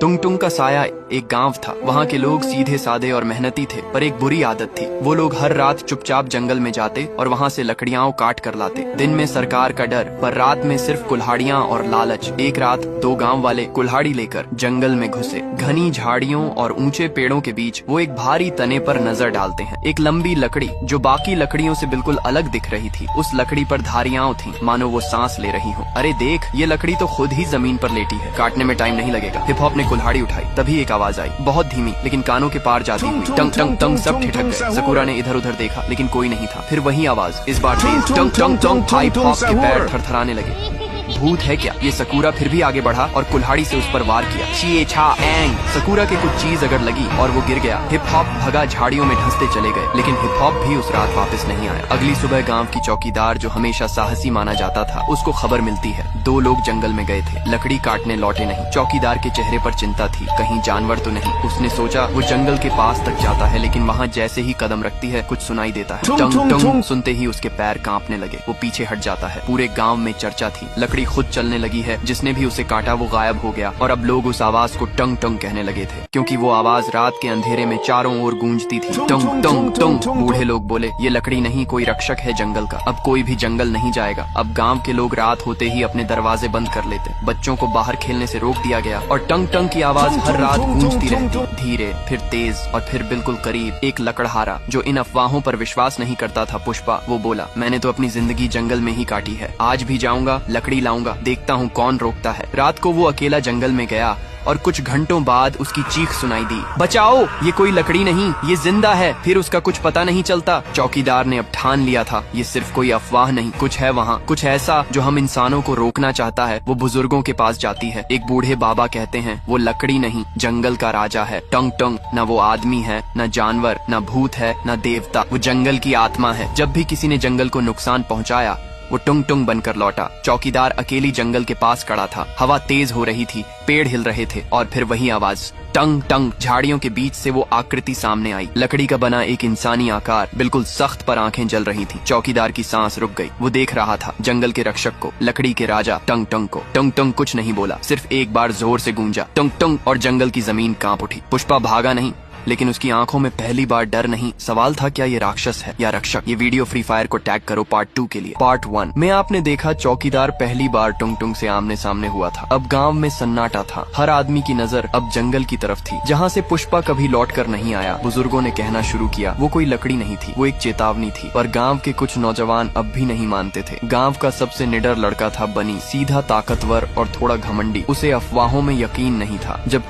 टुंग टुंग का साया एक गांव था। वहाँ के लोग सीधे साधे और मेहनती थे, पर एक बुरी आदत थी। वो लोग हर रात चुपचाप जंगल में जाते और वहाँ से लकड़ियाँ काट कर लाते। दिन में सरकार का डर, पर रात में सिर्फ कुल्हाड़ियाँ और लालच। एक रात दो गांव वाले कुल्हाड़ी लेकर जंगल में घुसे। घनी झाड़ियों और ऊंचे पेड़ों के बीच वो एक भारी तने पर नजर डालते हैं। एक लंबी लकड़ी जो बाकी लकड़ियों से बिल्कुल अलग दिख रही थी। उस लकड़ी पर धारियां थीं, मानो वो सांस ले रही हो। अरे देख, ये लकड़ी तो खुद ही जमीन पर लेटी है, काटने में टाइम नहीं लगेगा। हिप हॉप ने कुल्हाड़ी उठाई, तभी एक आवाज आई, बहुत धीमी लेकिन कानों के पार जाती हुई। टंग टंग टंग, सब ठिठक गए। सकुरा ने इधर उधर देखा, लेकिन कोई नहीं था। फिर वही आवाज, इस बार तेज। टंग टंग टंग, हिप हॉप के पैर थरथराने लगे। भूत है क्या? ये सकुरा फिर भी आगे बढ़ा और कुल्हाड़ी से उस पर वार किया। शी छा एंग, सकुरा के कुछ चीज अगर लगी और वो गिर गया। हिप हॉप भगा, झाड़ियों में धंसते चले गए, लेकिन हिप हॉप भी उस रात वापस नहीं आया। अगली सुबह गांव की चौकीदार, जो हमेशा साहसी माना जाता था, उसको खबर मिलती है दो लोग जंगल में गए थे, लकड़ी काटने लौटे नहीं। चौकीदार के चेहरे पर चिंता थी, कहीं जानवर तो नहीं। उसने सोचा वो जंगल के पास तक जाता है, लेकिन वहाँ जैसे ही कदम रखती है कुछ सुनाई देता है। टंग टंग सुनते ही उसके पैर कांपने लगे। वो पीछे हट जाता है। पूरे गाँव में चर्चा थी, लकड़ी खुद चलने लगी है, जिसने भी उसे काटा वो गायब हो गया। और अब लोग उस आवाज को टंग टंग कहने लगे थे, क्योंकि वो आवाज रात के अंधेरे में चारों ओर गूंजती थी। टंग टंग टंग। बूढ़े लोग बोले, ये लकड़ी नहीं, कोई रक्षक है जंगल का। अब कोई भी जंगल नहीं जाएगा। अब गांव के लोग रात होते ही अपने दरवाजे बंद कर लेते। बच्चों को बाहर खेलने से रोक दिया गया और टंग टंग की आवाज हर रात गूंजती रहती, धीरे, फिर तेज और फिर बिल्कुल करीब। एक लकड़हारा जो इन अफवाहों पर विश्वास नहीं करता था, पुष्पा, वो बोला, मैंने तो अपनी जिंदगी जंगल में ही काटी है। आज भी जाऊंगा, लकड़ी लाऊंगा, देखता हूँ कौन रोकता है। रात को वो अकेला जंगल में गया और कुछ घंटों बाद उसकी चीख सुनाई दी, बचाओ, ये कोई लकड़ी नहीं, ये जिंदा है। फिर उसका कुछ पता नहीं चलता। चौकीदार ने अब ठान लिया था, ये सिर्फ कोई अफवाह नहीं, कुछ है वहाँ, कुछ ऐसा जो हम इंसानों को रोकना चाहता है। वो बुजुर्गों के पास जाती है। एक बूढ़े बाबा कहते हैं, वो लकड़ी नहीं, जंगल का राजा है। टंग टंग, न वो आदमी है, न जानवर, न भूत है, न देवता, वो जंगल की आत्मा है। जब भी किसी ने जंगल को नुकसान पहुँचाया, वो टुंग टुंग बनकर लौटा। चौकीदार अकेली जंगल के पास खड़ा था। हवा तेज हो रही थी, पेड़ हिल रहे थे, और फिर वही आवाज, टंग टंग। झाड़ियों के बीच से वो आकृति सामने आई, लकड़ी का बना एक इंसानी आकार, बिल्कुल सख्त, पर आंखें जल रही थी। चौकीदार की सांस रुक गई। वो देख रहा था जंगल के रक्षक को, लकड़ी के राजा टंग टंग को। टंग टंग कुछ नहीं बोला, सिर्फ एक बार जोर से गूंजा, टंग टंग, और जंगल की जमीन कांप उठी। पुष्पा भागा नहीं, लेकिन उसकी आंखों में पहली बार डर नहीं। सवाल था, क्या ये राक्षस है या रक्षक? ये वीडियो फ्री फायर को टैग करो पार्ट 2 के लिए। पार्ट 1 में आपने देखा चौकीदार पहली बार टुंग टुंग से आमने सामने हुआ था। अब गांव में सन्नाटा था। हर आदमी की नजर अब जंगल की तरफ थी, जहां से पुष्पा कभी लौट कर नहीं आया। बुजुर्गों ने कहना शुरू किया, वो कोई लकड़ी नहीं थी, वो एक चेतावनी थी। पर गाँव के कुछ नौजवान अब भी नहीं मानते थे। गाँव का सबसे निडर लड़का था बनी, सीधा, ताकतवर और थोड़ा घमंडी। उसे अफवाहों में यकीन नहीं था। जब